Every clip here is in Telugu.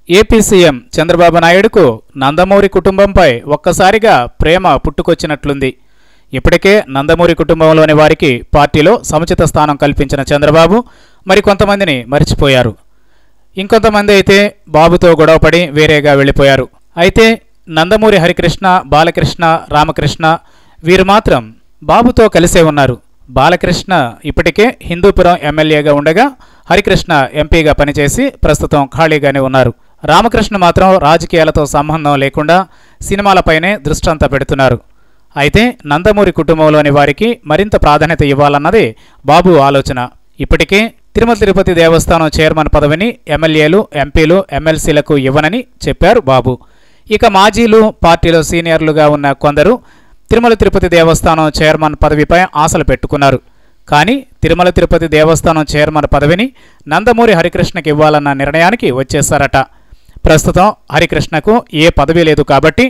ఏపీ సీఎం చంద్రబాబు నాయుడుకు నందమూరి కుటుంబంపై ఒక్కసారిగా ప్రేమ పుట్టుకొచ్చినట్లుంది. ఇప్పటికే నందమూరి కుటుంబంలోని వారికి పార్టీలో సముచిత స్థానం కల్పించిన చంద్రబాబు మరికొంతమందిని మరిచిపోయారు. ఇంకొంతమంది అయితే బాబుతో గొడవపడి వేరేగా వెళ్ళిపోయారు. అయితే నందమూరి హరికృష్ణ, బాలకృష్ణ, రామకృష్ణ వీరు మాత్రం బాబుతో కలిసే ఉన్నారు. బాలకృష్ణ ఇప్పటికే హిందూపురం ఎమ్మెల్యేగా ఉండగా హరికృష్ణ ఎంపీగా పనిచేసి ప్రస్తుతం ఖాళీగానే ఉన్నారు. రామకృష్ణ మాత్రం రాజకీయాలతో సంబంధం లేకుండా సినిమాలపైనే దృష్టంతా పెడుతున్నారు. అయితే నందమూరి కుటుంబంలోని వారికి మరింత ప్రాధాన్యత ఇవ్వాలన్నదే బాబు ఆలోచన. ఇప్పటికే తిరుమల తిరుపతి దేవస్థానం చైర్మన్ పదవిని ఎమ్మెల్యేలు, ఎంపీలు, ఎమ్మెల్సీలకు ఇవ్వనని చెప్పారు బాబు. ఇక మాజీలు, పార్టీలో సీనియర్లుగా ఉన్న కొందరు తిరుమల తిరుపతి దేవస్థానం చైర్మన్ పదవిపై ఆశలు పెట్టుకున్నారు. కానీ తిరుమల తిరుపతి దేవస్థానం చైర్మన్ పదవిని నందమూరి హరికృష్ణకి ఇవ్వాలన్న నిర్ణయానికి వచ్చేశారట. ప్రస్తుతం హరికృష్ణకు ఏ పదవి లేదు కాబట్టి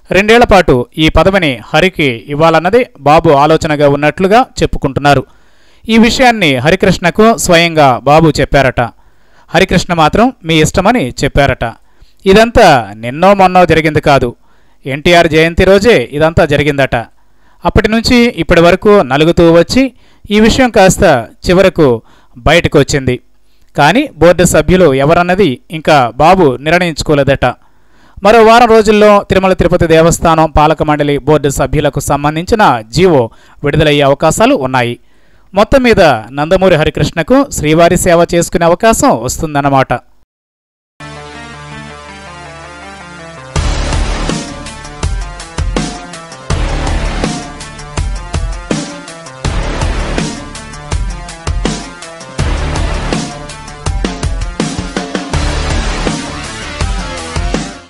2 ఏళ్ల పాటు ఈ పదవిని హరికి ఇవ్వాలన్నది బాబు ఆలోచనగా ఉన్నట్లుగా చెప్పుకుంటున్నారు. ఈ విషయాన్ని హరికృష్ణకు స్వయంగా బాబు చెప్పారట. హరికృష్ణ మాత్రం మీ ఇష్టమని చెప్పారట. ఇదంతా నిన్నో మొన్నో జరిగింది కాదు, ఎన్టీఆర్ జయంతి రోజే ఇదంతా జరిగిందట. అప్పటి నుంచి ఇప్పటి వరకు నలుగుతూ వచ్చి ఈ విషయం కాస్త చివరకు బయటకు వచ్చింది. కానీ బోర్డు సభ్యులు ఎవరన్నది ఇంకా బాబు నిర్ణయించుకోలేదట. మరో వారం రోజుల్లో తిరుమల తిరుపతి దేవస్థానం పాలక మండలి బోర్డు సభ్యులకు సంబంధించిన జీవో విడుదలయ్యే అవకాశాలు ఉన్నాయి. మొత్తం మీద నందమూరి హరికృష్ణకు శ్రీవారి సేవ చేసుకునే అవకాశం వస్తుందన్నమాట.